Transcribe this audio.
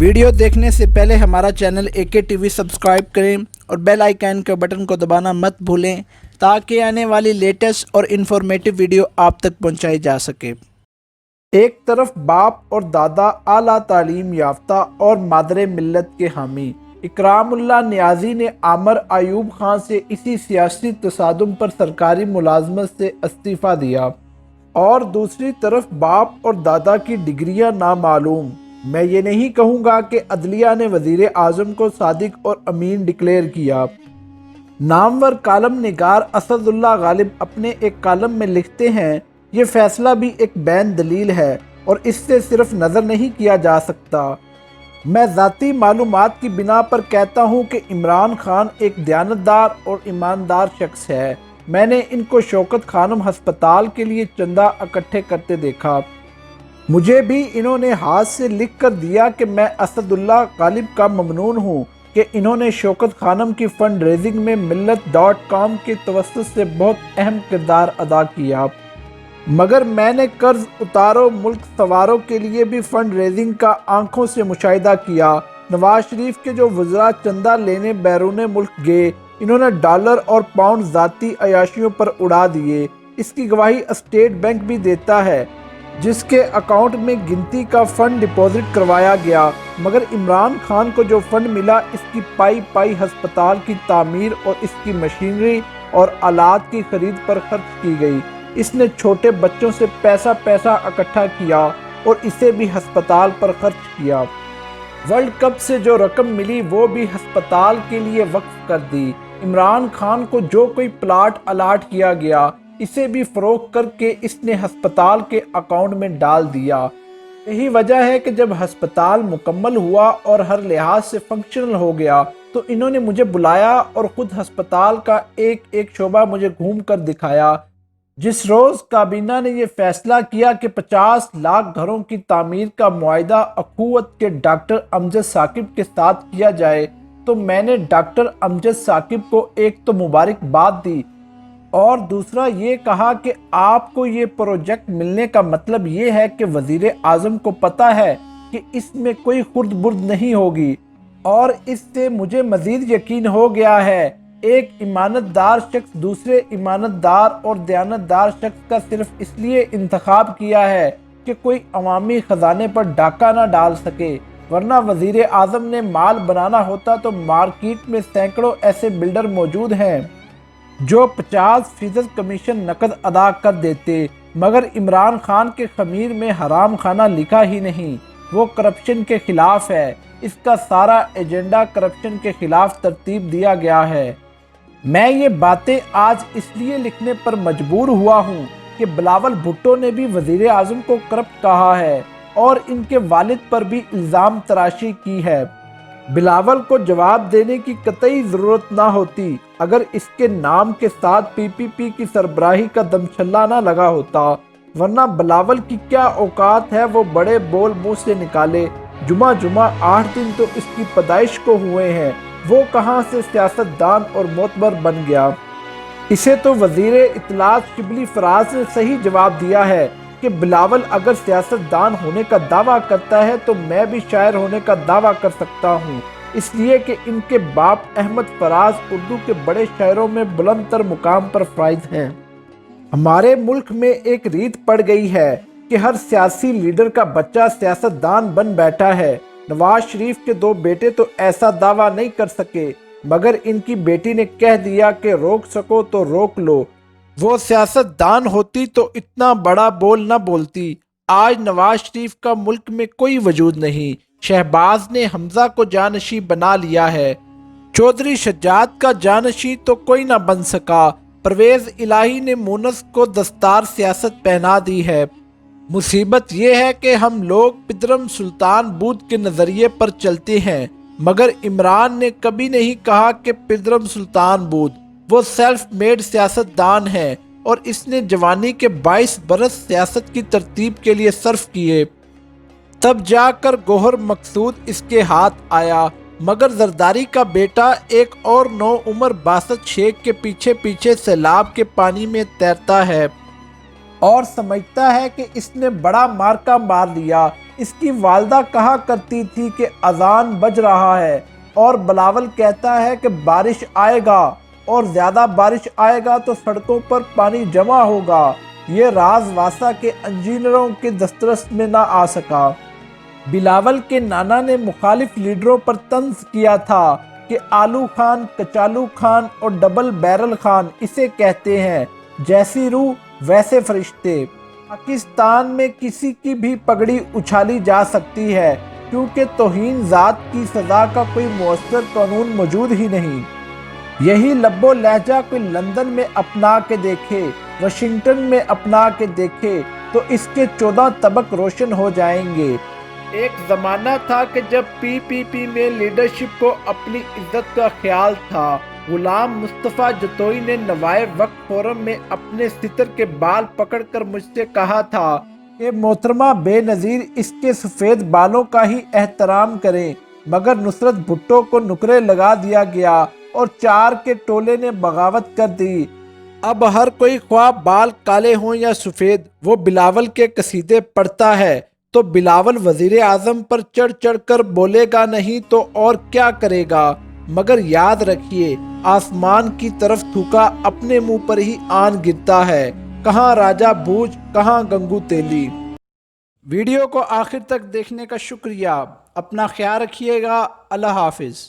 Video देखने से पहले हमारा चैनल एके टीवी सब्सक्राइब करें और बेल आइकन के बटन को दबाना मत भूलें ताकि आने वाली लेटेस्ट और इन्फॉर्मेटिव वीडियो आप तक पहुंचाई जा सके। एक तरफ बाप और दादा आला तालीम याफ्ता और मादरे मिल्लत के हामी इकरामुल्लाह नियाज़ी ने आमर अयूब खान से इसी सियासी तसादुम पर सरकारी मुलाजमत से इस्तीफ़ा दिया और दूसरी तरफ बाप और दादा की डिग्रियां नामालूम। मैं ये नहीं कहूँगा कि अदलिया ने वज़ीर आज़म को सादिक और अमीन डिक्लेयर किया। नामवर कालम निगार असदुल्लाह गालिब अपने एक कालम में लिखते हैं, ये फैसला भी एक बैन दलील है और इससे सिर्फ नज़र नहीं किया जा सकता। मैं ज़ाती मालूमात की बिना पर कहता हूँ कि इमरान खान एक दयानतदार और ईमानदार शख्स है। मैंने इनको शौकत खानम हस्पताल के लिए चंदा इकट्ठे करते देखा। मुझे भी इन्होंने हाथ से लिख कर दिया कि मैं असदुल्लाह गालिब का ममनून हूँ कि इन्होंने शौकत खानम की फंड रेजिंग में millat.com के तवस्सुत से बहुत अहम किरदार अदा किया। मगर मैंने कर्ज उतारो मुल्क सवारों के लिए भी फंड रेजिंग का आंखों से मुशाहिदा किया। नवाज शरीफ के जो वज़रा चंदा लेने बैरून मुल्क गए, इन्होंने डॉलर और पाउंड ज़ाती अयाशियों पर उड़ा दिए। इसकी गवाही स्टेट बैंक भी देता है, जिसके अकाउंट में गिनती का फंड डिपॉजिट करवाया गया। मगर इमरान खान को जो फंड मिला, इसकी पाई पाई हस्पताल की तामीर और इसकी मशीनरी और आलात की खरीद पर खर्च की गई। इसने छोटे बच्चों से पैसा इकट्ठा किया और इसे भी हस्पताल पर खर्च किया। वर्ल्ड कप से जो रकम मिली वो भी हस्पताल के लिए वक्फ कर दी। इमरान खान को जो कोई प्लाट अलाट किया गया, इसे भी फरोख्त करके इसने हस्पताल के अकाउंट में डाल दिया। यही वजह है कि जब हस्पताल मुकम्मल हुआ और हर लिहाज से फंक्शनल हो गया तो इन्होंने मुझे बुलाया और ख़ुद हस्पताल का एक एक शोबा मुझे घूम कर दिखाया। जिस रोज़ काबीना ने यह फैसला किया कि 50 लाख घरों की तामीर का मुआहिदा अखुवत के डॉक्टर अमजद साकिब के साथ किया जाए, तो मैंने डॉक्टर अमजद साकिब को एक तो मुबारकबाद दी और दूसरा ये कहा कि आपको ये प्रोजेक्ट मिलने का मतलब ये है कि वज़ीर आज़म को पता है कि इसमें कोई खुर्द बुर्द नहीं होगी। और इससे मुझे मज़ीद यकीन हो गया है, एक ईमानतदार शख्स दूसरे ईमानतदार और दयानतदार शख्स का सिर्फ इसलिए इंतखाब किया है कि कोई अवामी ख़जाने पर डाका ना डाल सके, वरना वज़ीर आज़म ने माल बनाना होता तो मार्केट में सैकड़ों ऐसे बिल्डर मौजूद हैं जो 50% कमीशन नकद अदा कर देते। मगर इमरान खान के खमीर में हराम खाना लिखा ही नहीं, वो करप्शन के खिलाफ है। इसका सारा एजेंडा करप्शन के खिलाफ तरतीब दिया गया है। मैं ये बातें आज इसलिए लिखने पर मजबूर हुआ हूँ कि बिलावल भुट्टो ने भी वज़ीर आज़म को करप्ट कहा है और इनके वालिद पर भी इल्ज़ाम तराशी की है। बिलावल को जवाब देने की कतई ज़रूरत ना होती अगर इसके नाम के साथ पीपीपी की सरबराही का दमछल्ला ना लगा होता, वरना बिलावल की क्या औकात है वो बड़े बोल मुंह से निकाले। जुमा 8 दिन तो इसकी पैदाइश को हुए हैं, वो कहाँ से सियासतदान और मोतबर बन गया। इसे तो वज़ीर इत्तलात शिबली फराज ने सही जवाब दिया है कि बिलावल अगर सियासतदान होने का दावा करता है तो मैं भी शायर होने का दावा कर सकता हूँ, इसलिए कि इनके बाप अहमद फराज उर्दू के बड़े शायरों में बुलंदतर मुकाम पर फाइज हैं। हमारे मुल्क में एक रीत पड़ गई है कि हर सियासी लीडर का बच्चा सियासतदान बन बैठा है। नवाज शरीफ के 2 बेटे तो ऐसा दावा नहीं कर सके, मगर इनकी बेटी ने कह दिया कि रोक सको तो रोक लो। वो सियासतदान होती तो इतना बड़ा बोल न बोलती। आज नवाज शरीफ का मुल्क में कोई वजूद नहीं। शहबाज ने हमजा को जानशी बना लिया है, चौधरी शज्जाद का जानशी तो कोई ना बन सका। परवेज इलाही ने मुनस को दस्तार सियासत पहना दी है। मुसीबत ये है कि हम लोग पिदरम सुल्तान बूद के नज़रिए पर चलते हैं, मगर इमरान ने कभी नहीं कहा कि पिदरम सुल्तान बूद। वो सेल्फ मेड सियासतदान है और इसने जवानी के 22 बरस सियासत की तरतीब के लिए सर्फ किए, तब जाकर गोहर मकसूद इसके हाथ आया। मगर जरदारी का बेटा एक और नौ उम्र बासत शेख के पीछे पीछे सैलाब के पानी में तैरता है और समझता है कि इसने बड़ा मार्का मार लिया। اس کی والدہ کہا کرتی تھی کہ اذان بج رہا ہے، اور بلاول کہتا ہے کہ بارش آئے گا، اور زیادہ بارش آئے گا تو سڑکوں پر پانی جمع ہوگا۔ یہ راز واسا کے انجینئروں کے دسترس میں نہ آ سکا۔ بلاول کے نانا نے مخالف لیڈروں پر طنز کیا تھا کہ آلو خان، کچالو خان اور ڈبل بیرل خان اسے کہتے ہیں، جیسی روح ویسے فرشتے۔ پاکستان میں کسی کی بھی پگڑی اچھالی جا سکتی ہے، کیونکہ توہین ذات کی سزا کا کوئی مؤثر قانون موجود ہی نہیں۔ یہی لب و لہجہ کوئی لندن میں اپنا کے دیکھے، واشنگٹن میں اپنا کے دیکھے تو اس کے 14 طبق روشن ہو جائیں گے۔ ایک زمانہ تھا کہ جب پی پی پی میں لیڈرشپ کو اپنی عزت کا خیال تھا۔ غلام مصطفیٰ جتوئی نے نوائے وقت فورم میں اپنے ستر کے بال پکڑ کر مجھ سے کہا تھا کہ محترمہ بے نظیر اس کے سفید بالوں کا ہی احترام کریں، مگر نصرت بھٹو کو نکرے لگا دیا گیا اور 4 کے ٹولے نے بغاوت کر دی۔ اب ہر کوئی خواہ بال کالے ہوں یا سفید، وہ بلاول کے قصیدے پڑھتا ہے، تو بلاول وزیر اعظم پر چڑھ چڑھ کر بولے گا نہیں تو اور کیا کرے گا؟ مگر یاد رکھیے، آسمان کی طرف تھوکا اپنے منہ پر ہی آن گرتا ہے۔ کہاں راجہ بھوج، کہاں گنگو تیلی۔ ویڈیو کو آخر تک دیکھنے کا شکریہ۔ اپنا خیال رکھیے گا۔ اللہ حافظ۔